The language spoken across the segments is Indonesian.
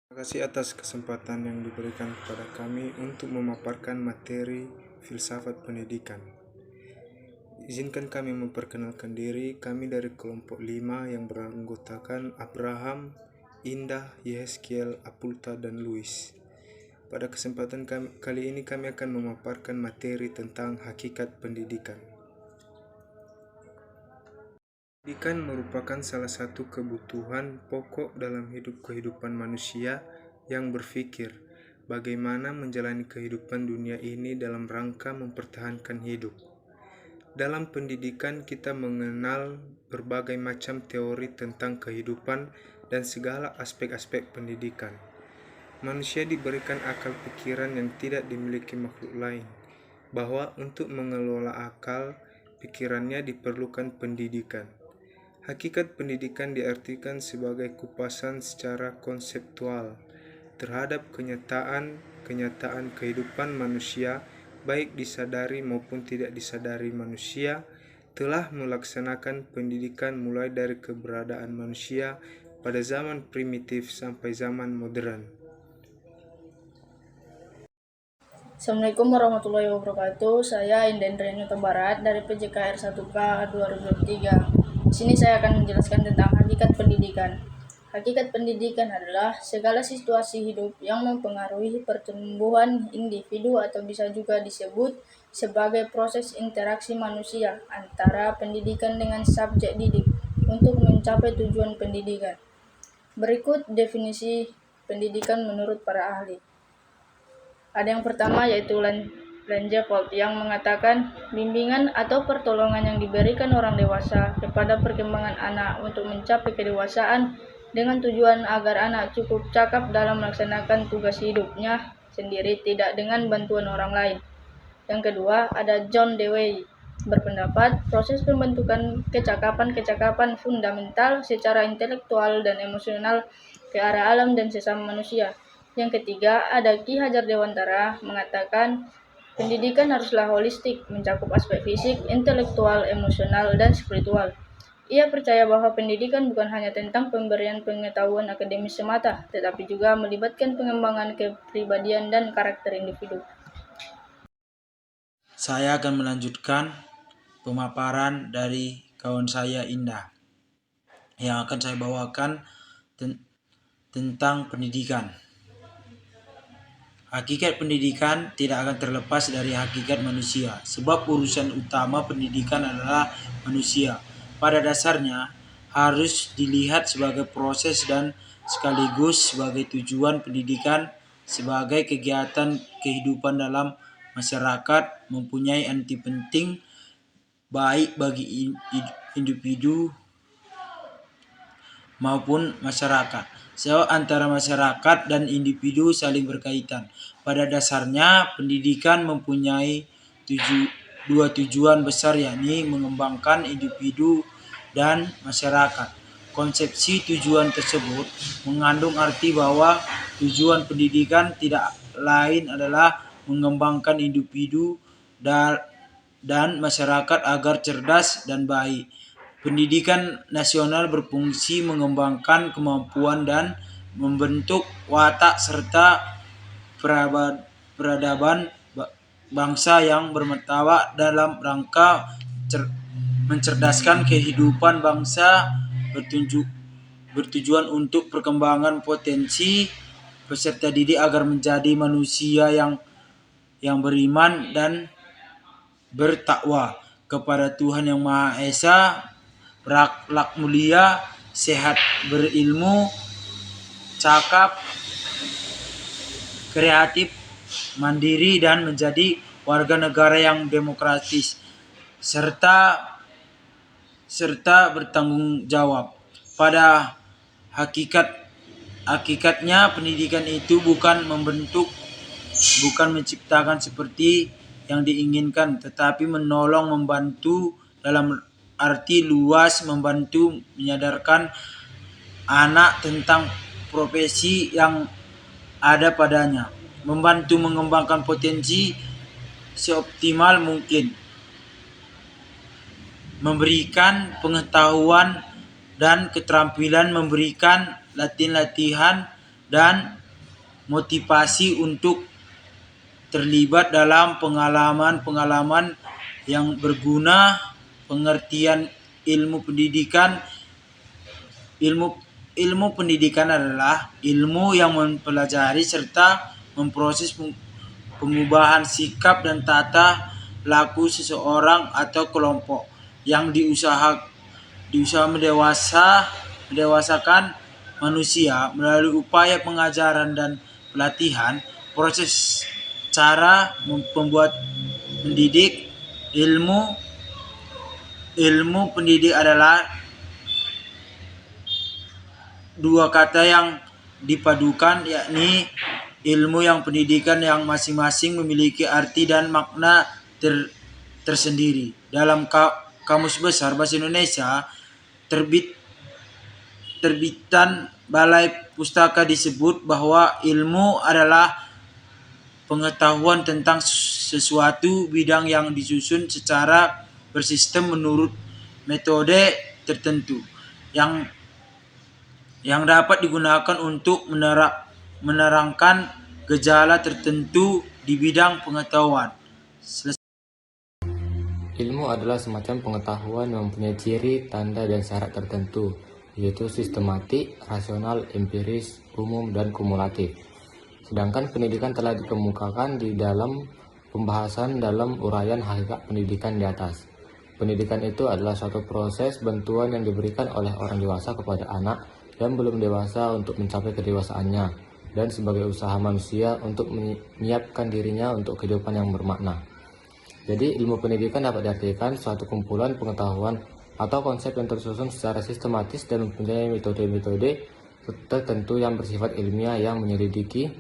Terima kasih atas kesempatan yang diberikan kepada kami untuk memaparkan materi filsafat pendidikan. Izinkan kami memperkenalkan diri. Kami dari kelompok 5 yang beranggotakan Abraham, Indah, Yehezkiel, Apulta, dan Luis. Pada kesempatan kali ini kami akan memaparkan materi tentang hakikat pendidikan. Pendidikan merupakan salah satu kebutuhan pokok dalam kehidupan manusia yang berpikir bagaimana menjalani kehidupan dunia ini dalam rangka mempertahankan hidup. Dalam pendidikan kita mengenal berbagai macam teori tentang kehidupan dan segala aspek-aspek pendidikan. Manusia diberikan akal pikiran yang tidak dimiliki makhluk lain, bahwa untuk mengelola akal pikirannya diperlukan pendidikan. Hakikat pendidikan diartikan sebagai kupasan secara konseptual terhadap kenyataan kehidupan manusia, baik disadari maupun tidak disadari. Manusia telah melaksanakan pendidikan mulai dari keberadaan manusia pada zaman primitif sampai zaman modern. Assalamualaikum warahmatullahi wabarakatuh. Saya Inden Renuta Barat dari PJKR 1K 2023. Di sini saya akan menjelaskan tentang hakikat pendidikan. Hakikat pendidikan adalah segala situasi hidup yang mempengaruhi pertumbuhan individu atau bisa juga disebut sebagai proses interaksi manusia antara pendidikan dengan subjek didik untuk mencapai tujuan pendidikan. Berikut definisi pendidikan menurut para ahli. Ada yang pertama yaitu Langevold yang mengatakan bimbingan atau pertolongan yang diberikan orang dewasa kepada perkembangan anak untuk mencapai kedewasaan dengan tujuan agar anak cukup cakap dalam melaksanakan tugas hidupnya sendiri, tidak dengan bantuan orang lain. Yang kedua ada John Dewey berpendapat proses pembentukan kecakapan fundamental secara intelektual dan emosional ke arah alam dan sesama manusia. Yang ketiga, ada Ki Hajar Dewantara mengatakan pendidikan haruslah holistik, mencakup aspek fisik, intelektual, emosional, dan spiritual. Ia percaya bahwa pendidikan bukan hanya tentang pemberian pengetahuan akademis semata, tetapi juga melibatkan pengembangan kepribadian dan karakter individu. Saya akan melanjutkan pemaparan dari kawan saya Indah yang akan saya bawakan tentang pendidikan. Hakikat pendidikan tidak akan terlepas dari hakikat manusia, sebab urusan utama pendidikan adalah manusia. Pada dasarnya harus dilihat sebagai proses dan sekaligus sebagai tujuan. Pendidikan sebagai kegiatan kehidupan dalam masyarakat mempunyai arti penting baik bagi individu maupun masyarakat. Sebab antara masyarakat dan individu saling berkaitan. Pada dasarnya pendidikan mempunyai dua tujuan besar, yakni mengembangkan individu dan masyarakat. Konsepsi tujuan tersebut mengandung arti bahwa tujuan pendidikan tidak lain adalah mengembangkan individu dan masyarakat agar cerdas dan baik. Pendidikan nasional berfungsi mengembangkan kemampuan dan membentuk watak serta peradaban bangsa yang bermartabat dalam rangka mencerdaskan kehidupan bangsa, bertujuan untuk perkembangan potensi peserta didik agar menjadi manusia yang beriman dan bertakwa kepada Tuhan Yang Maha Esa, berakhlak mulia, sehat, berilmu, cakap, kreatif, mandiri, dan menjadi warga negara yang demokratis serta bertanggung jawab. Pada hakikatnya pendidikan itu bukan membentuk, bukan menciptakan seperti yang diinginkan, tetapi menolong, membantu dalam arti luas, membantu menyadarkan anak tentang profesi yang ada padanya, membantu mengembangkan potensi seoptimal mungkin, memberikan pengetahuan dan keterampilan, memberikan latihan dan motivasi untuk terlibat dalam pengalaman-pengalaman yang berguna, pengertian ilmu pendidikan. Ilmu pendidikan adalah ilmu yang mempelajari serta memproses pengubahan sikap dan tata laku seseorang atau kelompok yang mendewasakan manusia melalui upaya pengajaran dan pelatihan. Proses cara membuat mendidik. Ilmu pendidik adalah dua kata yang dipadukan, yakni ilmu yang pendidikan yang masing-masing memiliki arti dan makna tersendiri. Dalam Kamus Besar Bahasa Indonesia terbitan Balai Pustaka disebut bahwa ilmu adalah pengetahuan tentang sesuatu bidang yang disusun secara bersistem menurut metode tertentu yang dapat digunakan untuk menerangkan gejala tertentu di bidang pengetahuan. Ilmu adalah semacam pengetahuan yang mempunyai ciri, tanda, dan syarat tertentu, yaitu sistematik, rasional, empiris, umum, dan kumulatif. Sedangkan pendidikan telah dikemukakan di dalam pembahasan dalam uraian hakikat pendidikan di atas. Pendidikan itu adalah suatu proses bantuan yang diberikan oleh orang dewasa kepada anak yang belum dewasa untuk mencapai kedewasaannya, dan sebagai usaha manusia untuk menyiapkan dirinya untuk kehidupan yang bermakna. Jadi ilmu pendidikan dapat diartikan suatu kumpulan pengetahuan atau konsep yang tersusun secara sistematis dan mempunyai metode-metode tertentu yang bersifat ilmiah yang menyelidiki,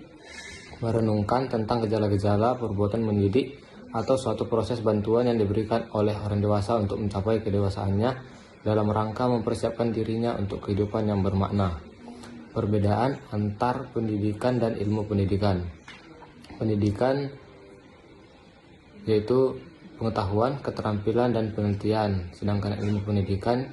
merenungkan tentang gejala-gejala perbuatan mendidik atau suatu proses bantuan yang diberikan oleh orang dewasa untuk mencapai kedewasaannya dalam rangka mempersiapkan dirinya untuk kehidupan yang bermakna. Perbedaan antar pendidikan dan ilmu pendidikan. Pendidikan yaitu pengetahuan, keterampilan, dan penelitian, sedangkan ilmu pendidikan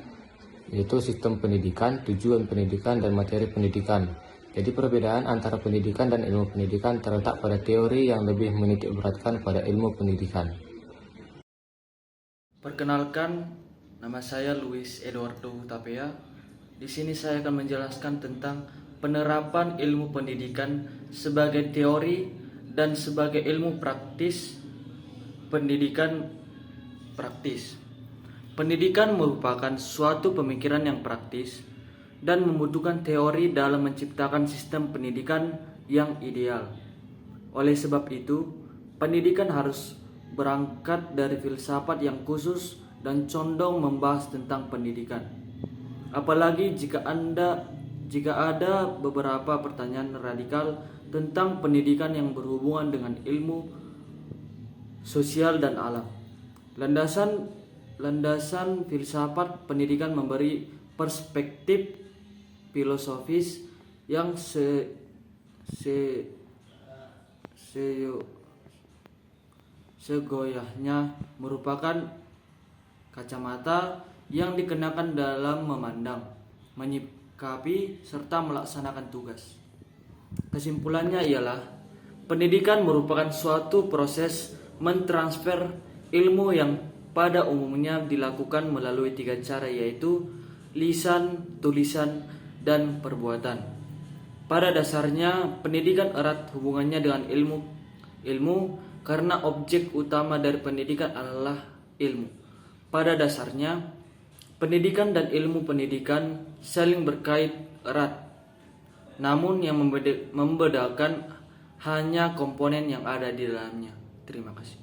yaitu sistem pendidikan, tujuan pendidikan, dan materi pendidikan. Jadi perbedaan antara pendidikan dan ilmu pendidikan terletak pada teori yang lebih menitik beratkan pada ilmu pendidikan. Perkenalkan, nama saya Luis Eduardo Tapea. Di sini saya akan menjelaskan tentang penerapan ilmu pendidikan sebagai teori dan sebagai ilmu praktis. Pendidikan praktis. Pendidikan merupakan suatu pemikiran yang praktis dan membutuhkan teori dalam menciptakan sistem pendidikan yang ideal. Oleh sebab itu, pendidikan harus berangkat dari filsafat yang khusus dan condong membahas tentang pendidikan. Apalagi jika ada beberapa pertanyaan radikal tentang pendidikan yang berhubungan dengan ilmu sosial dan alam. Landasan filsafat pendidikan memberi perspektif filosofis yang segoyahnya merupakan kacamata yang dikenakan dalam memandang, menyikapi, serta melaksanakan tugas. Kesimpulannya ialah pendidikan merupakan suatu proses mentransfer ilmu yang pada umumnya dilakukan melalui 3 cara, yaitu lisan, tulisan, dan perbuatan. Pada dasarnya, pendidikan erat hubungannya dengan ilmu karena objek utama dari pendidikan adalah ilmu. Pada dasarnya, pendidikan dan ilmu pendidikan saling berkait erat. Namun yang membedakan hanya komponen yang ada di dalamnya. Terima kasih.